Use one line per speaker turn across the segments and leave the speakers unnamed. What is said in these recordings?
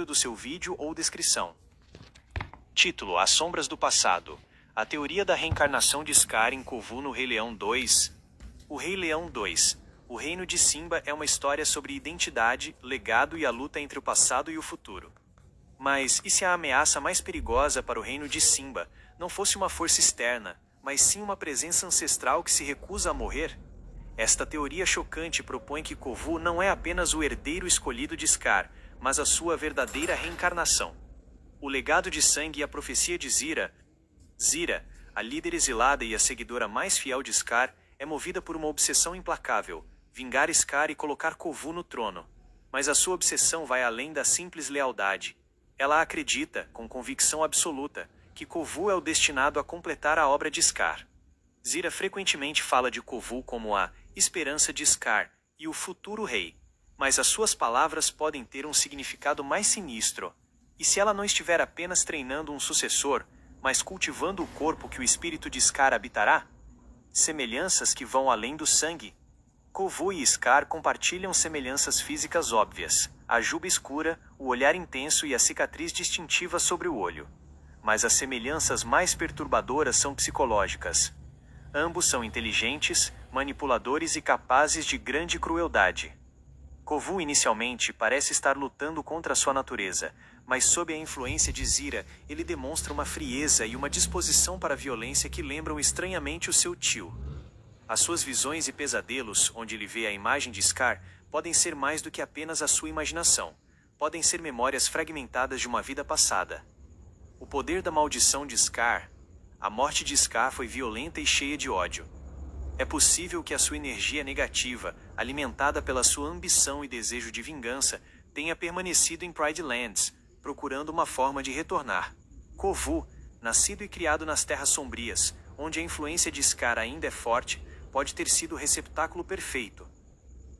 do seu vídeo ou descrição. Título: As Sombras do Passado. A teoria da reencarnação de Scar em Kovu no Rei Leão 2. O Rei Leão 2. O Reino de Simba é uma história sobre identidade, legado e a luta entre o passado e o futuro. Mas, e se a ameaça mais perigosa para o Reino de Simba não fosse uma força externa, mas sim uma presença ancestral que se recusa a morrer? Esta teoria chocante propõe que Kovu não é apenas o herdeiro escolhido de Scar, mas a sua verdadeira reencarnação. O legado de sangue e a profecia de Zira, a líder exilada e a seguidora mais fiel de Scar, é movida por uma obsessão implacável: vingar Scar e colocar Kovu no trono. Mas a sua obsessão vai além da simples lealdade. Ela acredita, com convicção absoluta, que Kovu é o destinado a completar a obra de Scar. Zira frequentemente fala de Kovu como a esperança de Scar e o futuro rei. Mas as suas palavras podem ter um significado mais sinistro. E se ela não estiver apenas treinando um sucessor, mas cultivando o corpo que o espírito de Scar habitará? Semelhanças que vão além do sangue. Kovu e Scar compartilham semelhanças físicas óbvias: a juba escura, o olhar intenso e a cicatriz distintiva sobre o olho. Mas as semelhanças mais perturbadoras são psicológicas. Ambos são inteligentes, manipuladores e capazes de grande crueldade. Kovu inicialmente parece estar lutando contra sua natureza, mas sob a influência de Zira, ele demonstra uma frieza e uma disposição para a violência que lembram estranhamente o seu tio. As suas visões e pesadelos, onde ele vê a imagem de Scar, podem ser mais do que apenas a sua imaginação. Podem ser memórias fragmentadas de uma vida passada. O poder da maldição de Scar. A morte de Scar foi violenta e cheia de ódio. É possível que a sua energia negativa, alimentada pela sua ambição e desejo de vingança, tenha permanecido em Pride Lands, procurando uma forma de retornar. Kovu, nascido e criado nas Terras Sombrias, onde a influência de Scar ainda é forte, pode ter sido o receptáculo perfeito.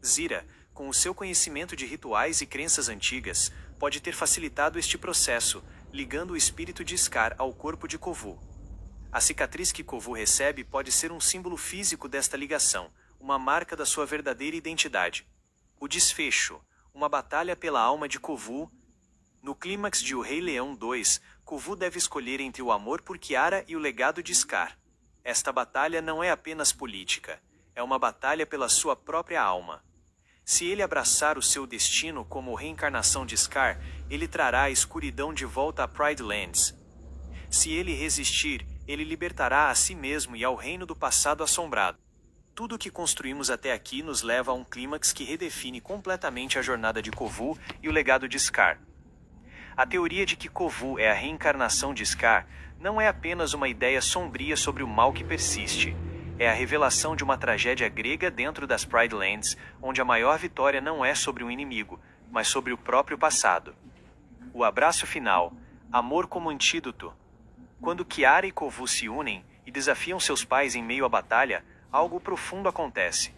Zira, com o seu conhecimento de rituais e crenças antigas, pode ter facilitado este processo, ligando o espírito de Scar ao corpo de Kovu. A cicatriz que Kovu recebe pode ser um símbolo físico desta ligação, uma marca da sua verdadeira identidade. O desfecho, uma batalha pela alma de Kovu. No clímax de O Rei Leão 2, Kovu deve escolher entre o amor por Kiara e o legado de Scar. Esta batalha não é apenas política, é uma batalha pela sua própria alma. Se ele abraçar o seu destino como reencarnação de Scar, ele trará a escuridão de volta a Pride Lands. Se ele resistir, ele libertará a si mesmo e ao reino do passado assombrado. Tudo o que construímos até aqui nos leva a um clímax que redefine completamente a jornada de Kovu e o legado de Scar. A teoria de que Kovu é a reencarnação de Scar não é apenas uma ideia sombria sobre o mal que persiste. É a revelação de uma tragédia grega dentro das Pride Lands, onde a maior vitória não é sobre um inimigo, mas sobre o próprio passado. O abraço final, amor como antídoto. Quando Kiara e Kovu se unem e desafiam seus pais em meio à batalha, algo profundo acontece.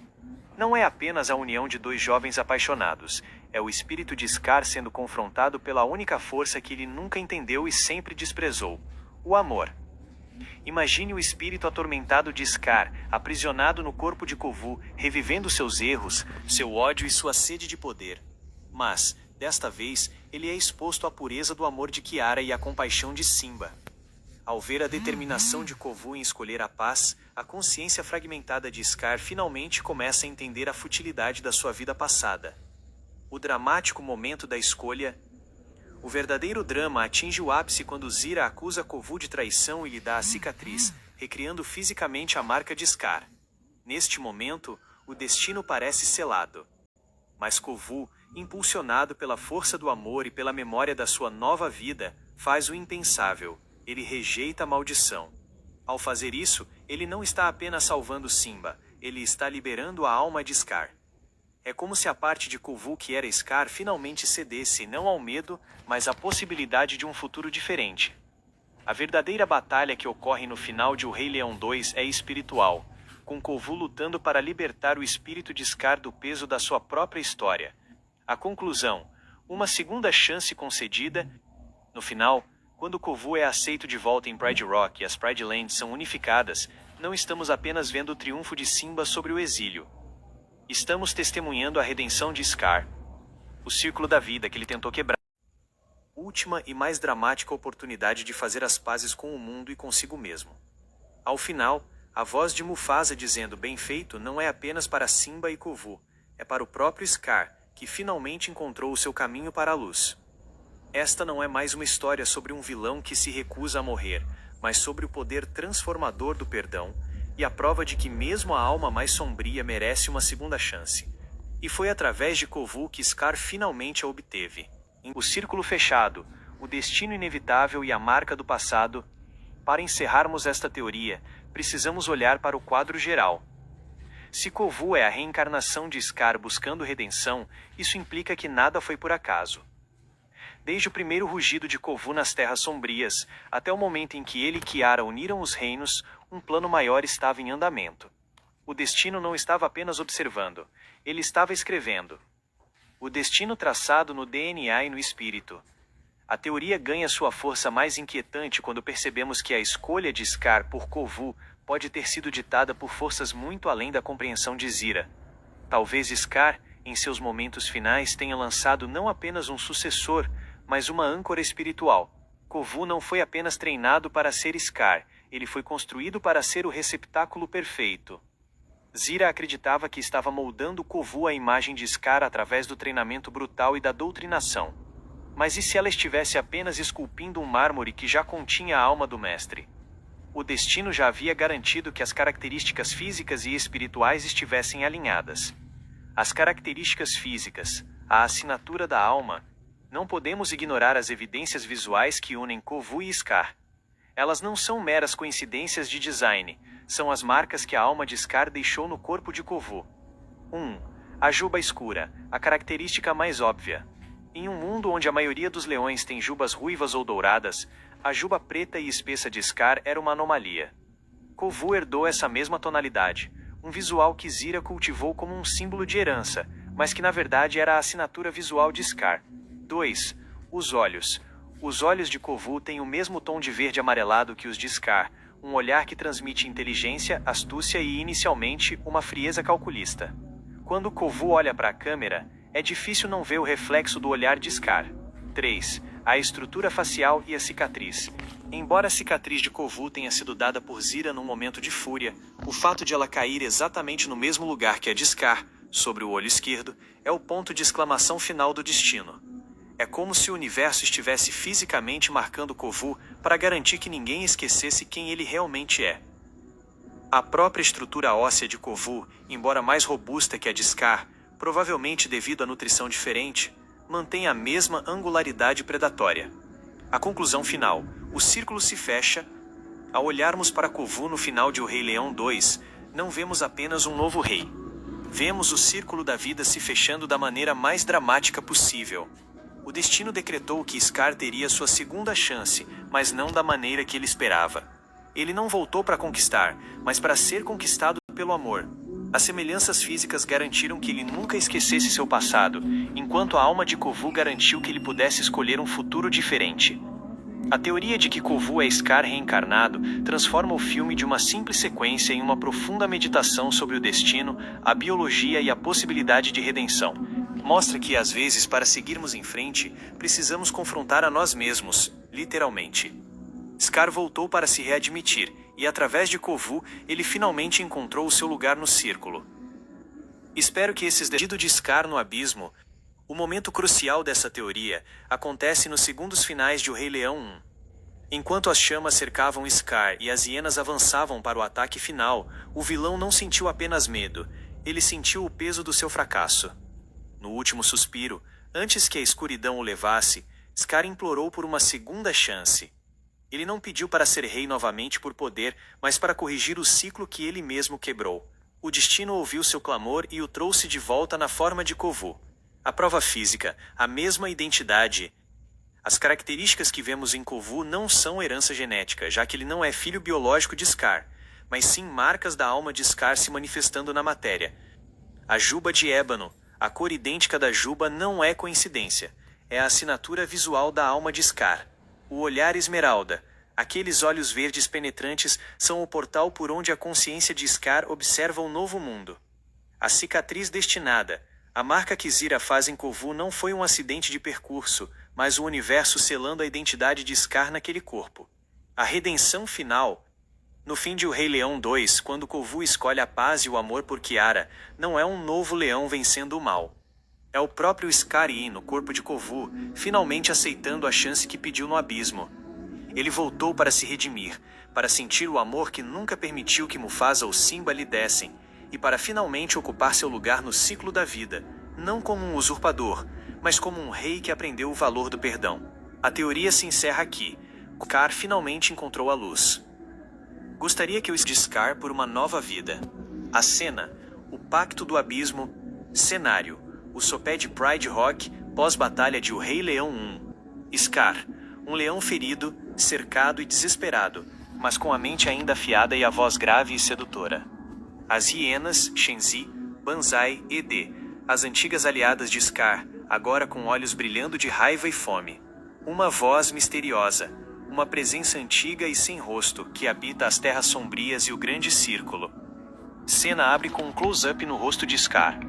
Não é apenas a união de dois jovens apaixonados, é o espírito de Scar sendo confrontado pela única força que ele nunca entendeu e sempre desprezou: o amor. Imagine o espírito atormentado de Scar, aprisionado no corpo de Kovu, revivendo seus erros, seu ódio e sua sede de poder. Mas, desta vez, ele é exposto à pureza do amor de Kiara e à compaixão de Simba. Ao ver a determinação de Kovu em escolher a paz, a consciência fragmentada de Scar finalmente começa a entender a futilidade da sua vida passada. O dramático momento da escolha. O verdadeiro drama atinge o ápice quando Zira acusa Kovu de traição e lhe dá a cicatriz, recriando fisicamente a marca de Scar. Neste momento, o destino parece selado. Mas Kovu, impulsionado pela força do amor e pela memória da sua nova vida, faz o impensável: ele rejeita a maldição. Ao fazer isso, ele não está apenas salvando Simba, ele está liberando a alma de Scar. É como se a parte de Kovu que era Scar finalmente cedesse não ao medo, mas à possibilidade de um futuro diferente. A verdadeira batalha que ocorre no final de O Rei Leão 2 é espiritual, com Kovu lutando para libertar o espírito de Scar do peso da sua própria história. A conclusão: uma segunda chance concedida. No final, quando Kovu é aceito de volta em Pride Rock e as Pride Lands são unificadas, não estamos apenas vendo o triunfo de Simba sobre o exílio. Estamos testemunhando a redenção de Scar. O círculo da vida que ele tentou quebrar. última e mais dramática oportunidade de fazer as pazes com o mundo e consigo mesmo. Ao final, a voz de Mufasa dizendo bem feito não é apenas para Simba e Kovu, é para o próprio Scar, que finalmente encontrou o seu caminho para a luz. Esta não é mais uma história sobre um vilão que se recusa a morrer, mas sobre o poder transformador do perdão, e a prova de que mesmo a alma mais sombria merece uma segunda chance. E foi através de Kovu que Scar finalmente a obteve. O círculo fechado, o destino inevitável e a marca do passado. Para encerrarmos esta teoria, precisamos olhar para o quadro geral. Se Kovu é a reencarnação de Scar buscando redenção, isso implica que nada foi por acaso. Desde o primeiro rugido de Kovu nas Terras Sombrias, até o momento em que ele e Kiara uniram os reinos, um plano maior estava em andamento. O destino não estava apenas observando, ele estava escrevendo. O destino traçado no DNA e no espírito. A teoria ganha sua força mais inquietante quando percebemos que a escolha de Scar por Kovu pode ter sido ditada por forças muito além da compreensão de Zira. Talvez Scar, em seus momentos finais, tenha lançado não apenas um sucessor, mas uma âncora espiritual. Kovu não foi apenas treinado para ser Scar, ele foi construído para ser o receptáculo perfeito. Zira acreditava que estava moldando Kovu à imagem de Scar através do treinamento brutal e da doutrinação. Mas e se ela estivesse apenas esculpindo um mármore que já continha a alma do mestre? O destino já havia garantido que as características físicas e espirituais estivessem alinhadas. As características físicas, a assinatura da alma. Não podemos ignorar as evidências visuais que unem Kovu e Scar. Elas não são meras coincidências de design, são as marcas que a alma de Scar deixou no corpo de Kovu. 1. A juba escura, a característica mais óbvia. Em um mundo onde a maioria dos leões tem jubas ruivas ou douradas, a juba preta e espessa de Scar era uma anomalia. Kovu herdou essa mesma tonalidade, um visual que Zira cultivou como um símbolo de herança, mas que na verdade era a assinatura visual de Scar. 2. Os olhos. Os olhos de Kovu têm o mesmo tom de verde amarelado que os de Scar, um olhar que transmite inteligência, astúcia e, inicialmente, uma frieza calculista. Quando Kovu olha para a câmera, é difícil não ver o reflexo do olhar de Scar. 3. A estrutura facial e a cicatriz. Embora a cicatriz de Kovu tenha sido dada por Zira num momento de fúria, o fato de ela cair exatamente no mesmo lugar que a de Scar, sobre o olho esquerdo, é o ponto de exclamação final do destino. É como se o universo estivesse fisicamente marcando Kovu para garantir que ninguém esquecesse quem ele realmente é. A própria estrutura óssea de Kovu, embora mais robusta que a de Scar, provavelmente devido à nutrição diferente, mantém a mesma angularidade predatória. A conclusão final: o círculo se fecha. Ao olharmos para Kovu no final de O Rei Leão 2, não vemos apenas um novo rei. Vemos o círculo da vida se fechando da maneira mais dramática possível. O destino decretou que Scar teria sua segunda chance, mas não da maneira que ele esperava. Ele não voltou para conquistar, mas para ser conquistado pelo amor. As semelhanças físicas garantiram que ele nunca esquecesse seu passado, enquanto a alma de Kovu garantiu que ele pudesse escolher um futuro diferente. A teoria de que Kovu é Scar reencarnado transforma o filme de uma simples sequência em uma profunda meditação sobre o destino, a biologia e a possibilidade de redenção. Mostra que, às vezes, para seguirmos em frente, precisamos confrontar a nós mesmos, literalmente. Scar voltou para se readmitir, e através de Kovu, ele finalmente encontrou o seu lugar no círculo. Espero que esses decididos de Scar no abismo. O momento crucial dessa teoria acontece nos segundos finais de O Rei Leão 1. Enquanto as chamas cercavam Scar e as hienas avançavam para o ataque final, o vilão não sentiu apenas medo, ele sentiu o peso do seu fracasso. No último suspiro, antes que a escuridão o levasse, Scar implorou por uma segunda chance. Ele não pediu para ser rei novamente por poder, mas para corrigir o ciclo que ele mesmo quebrou. O destino ouviu seu clamor e o trouxe de volta na forma de Kovu. A prova física, a mesma identidade. As características que vemos em Kovu não são herança genética, já que ele não é filho biológico de Scar, mas sim marcas da alma de Scar se manifestando na matéria. A juba de ébano, a cor idêntica da juba não é coincidência. É a assinatura visual da alma de Scar. O olhar esmeralda, aqueles olhos verdes penetrantes, são o portal por onde a consciência de Scar observa um novo mundo. A cicatriz destinada, a marca que Zira faz em Kovu não foi um acidente de percurso, mas o universo selando a identidade de Scar naquele corpo. A redenção final. No fim de O Rei Leão 2, quando Kovu escolhe a paz e o amor por Kiara, não é um novo leão vencendo o mal. É o próprio Scar Yi no corpo de Kovu, finalmente aceitando a chance que pediu no abismo. Ele voltou para se redimir, para sentir o amor que nunca permitiu que Mufasa ou Simba lhe dessem, e para finalmente ocupar seu lugar no ciclo da vida, não como um usurpador, mas como um rei que aprendeu o valor do perdão. A teoria se encerra aqui. Scar finalmente encontrou a luz. Gostaria que eu de Scar por uma nova vida. A cena, o Pacto do Abismo. Cenário, o sopé de Pride Rock, pós-batalha de O Rei Leão 1. Scar, um leão ferido, cercado e desesperado, mas com a mente ainda afiada e a voz grave e sedutora. As hienas, Shenzi, Banzai e D, as antigas aliadas de Scar, agora com olhos brilhando de raiva e fome. Uma voz misteriosa. Uma presença antiga e sem rosto, que habita as terras sombrias e o grande círculo. Cena abre com um close-up no rosto de Scar.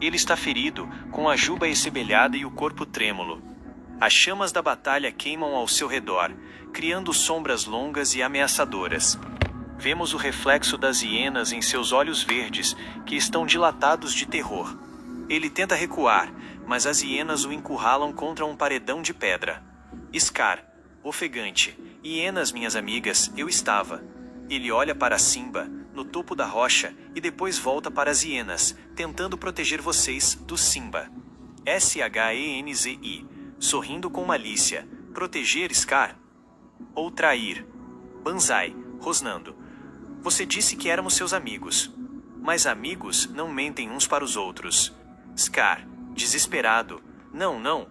Ele está ferido, com a juba essebelhada e o corpo trêmulo. As chamas da batalha queimam ao seu redor, criando sombras longas e ameaçadoras. Vemos o reflexo das hienas em seus olhos verdes, que estão dilatados de terror. Ele tenta recuar, mas as hienas o encurralam contra um paredão de pedra. Scar, ofegante, hienas, minhas amigas, eu estava. Ele olha para Simba, no topo da rocha, e depois volta para as hienas, tentando proteger vocês do Simba. Shenzi, sorrindo com malícia. Proteger Scar? Ou trair? Banzai, rosnando. Você disse que éramos seus amigos. Mas amigos não mentem uns para os outros. Scar, desesperado. Não.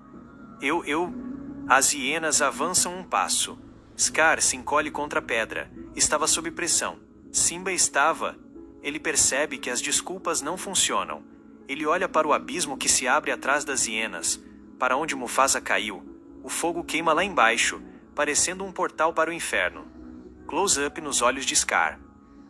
As hienas avançam um passo. Scar se encolhe contra a pedra. Estava sob pressão. Simba estava. Ele percebe que as desculpas não funcionam. Ele olha para o abismo que se abre atrás das hienas, para onde Mufasa caiu. O fogo queima lá embaixo, parecendo um portal para o inferno. Close-up nos olhos de Scar.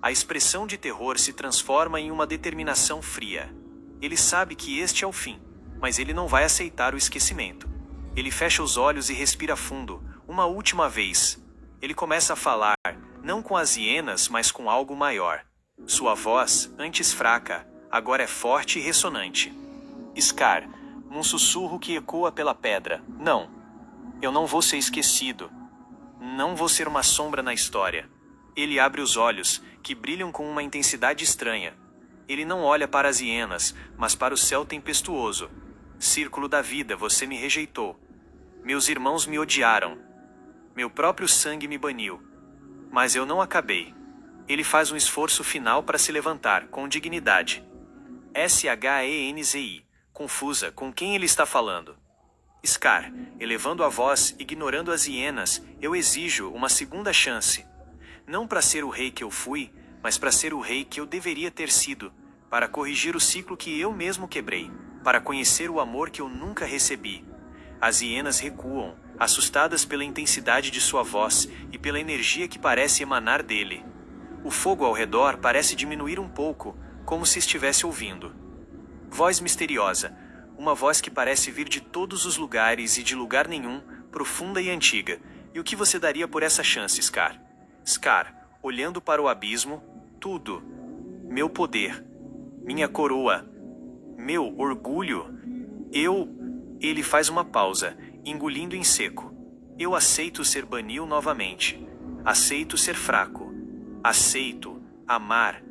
A expressão de terror se transforma em uma determinação fria. Ele sabe que este é o fim, mas ele não vai aceitar o esquecimento. Ele fecha os olhos e respira fundo, uma última vez. Ele começa a falar, não com as hienas, mas com algo maior. Sua voz, antes fraca, agora é forte e ressonante. Scar, num sussurro que ecoa pela pedra. Não. Eu não vou ser esquecido. Não vou ser uma sombra na história. Ele abre os olhos, que brilham com uma intensidade estranha. Ele não olha para as hienas, mas para o céu tempestuoso. Círculo da vida, você me rejeitou. Meus irmãos me odiaram. Meu próprio sangue me baniu. Mas eu não acabei. Ele faz um esforço final para se levantar, com dignidade. Shenzi, confusa com quem ele está falando. Scar, elevando a voz, ignorando as hienas, eu exijo uma segunda chance. Não para ser o rei que eu fui, mas para ser o rei que eu deveria ter sido, para corrigir o ciclo que eu mesmo quebrei, para conhecer o amor que eu nunca recebi. As hienas recuam, assustadas pela intensidade de sua voz e pela energia que parece emanar dele. O fogo ao redor parece diminuir um pouco, como se estivesse ouvindo. Voz misteriosa, uma voz que parece vir de todos os lugares e de lugar nenhum, profunda e antiga. E o que você daria por essa chance, Scar? Scar, olhando para o abismo, tudo. Meu poder. Minha coroa. Meu orgulho. Ele faz uma pausa, engolindo em seco. Eu aceito ser Banil novamente. Aceito ser fraco. Aceito amar.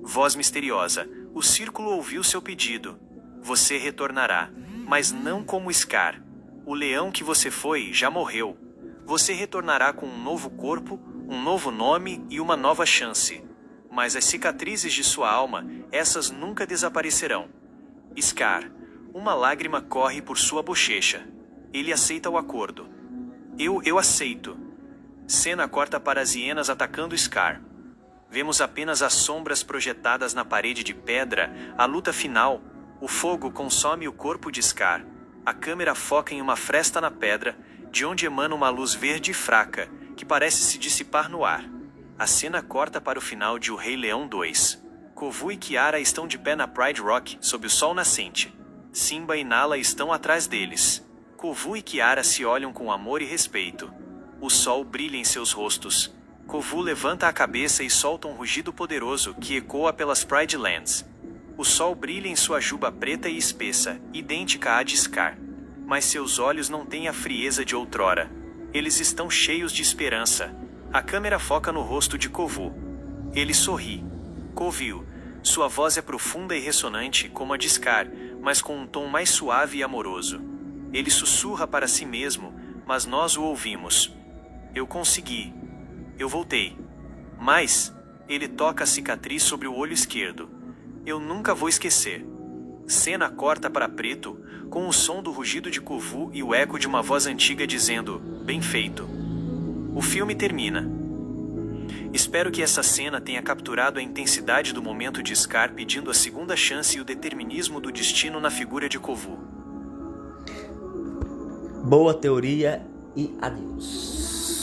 Voz misteriosa. O círculo ouviu seu pedido. Você retornará, mas não como Scar. O leão que você foi já morreu. Você retornará com um novo corpo, um novo nome e uma nova chance. Mas as cicatrizes de sua alma, essas nunca desaparecerão. Scar, uma lágrima corre por sua bochecha. Ele aceita o acordo. Eu aceito. Cena corta para as hienas atacando Scar. Vemos apenas as sombras projetadas na parede de pedra, a luta final. O fogo consome o corpo de Scar. A câmera foca em uma fresta na pedra, de onde emana uma luz verde fraca, que parece se dissipar no ar. A cena corta para o final de O Rei Leão 2. Kovu e Kiara estão de pé na Pride Rock, sob o sol nascente. Simba e Nala estão atrás deles. Kovu e Kiara se olham com amor e respeito. O sol brilha em seus rostos. Kovu levanta a cabeça e solta um rugido poderoso que ecoa pelas Pride Lands. O sol brilha em sua juba preta e espessa, idêntica à de Scar. Mas seus olhos não têm a frieza de outrora. Eles estão cheios de esperança. A câmera foca no rosto de Kovu. Ele sorri. Kovu. Sua voz é profunda e ressonante como a de Scar, mas com um tom mais suave e amoroso. Ele sussurra para si mesmo, mas nós o ouvimos. Eu consegui. Eu voltei. Mas, ele toca a cicatriz sobre o olho esquerdo. Eu nunca vou esquecer. Cena corta para preto, com o som do rugido de Kovu e o eco de uma voz antiga dizendo, bem feito. O filme termina. Espero que essa cena tenha capturado a intensidade do momento de Scar pedindo a segunda chance e o determinismo do destino na figura de Kovu.
Boa teoria e adeus.